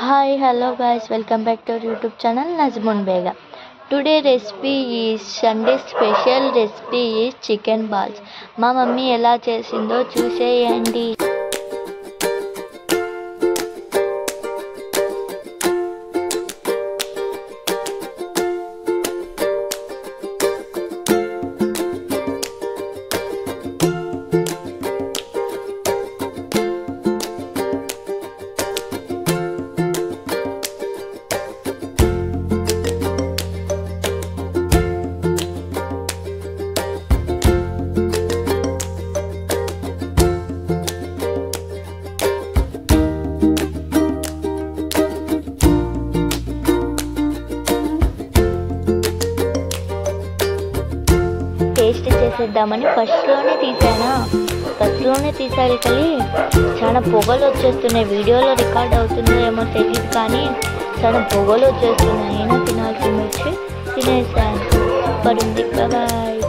Hi, hello guys, welcome back to our YouTube channel Nazmun Bega. Today recipe is Sunday special recipe is chicken balls. మా mummy ఎలా చేసిందో చూసేయండి. Taste చేసేద్దామని ఫస్ట్లోనే తీసేసరికి చాలా పొగలు వచ్చేస్తున్నాయి. వీడియోలో రికార్డ్ అవుతుందో ఏమో తెలియదు, కానీ చాలా పొగలు వచ్చేస్తున్నాయి. అయినా తినాల్సింది వచ్చి తినేసాను. సూపర్ ఉంది. బాయ్.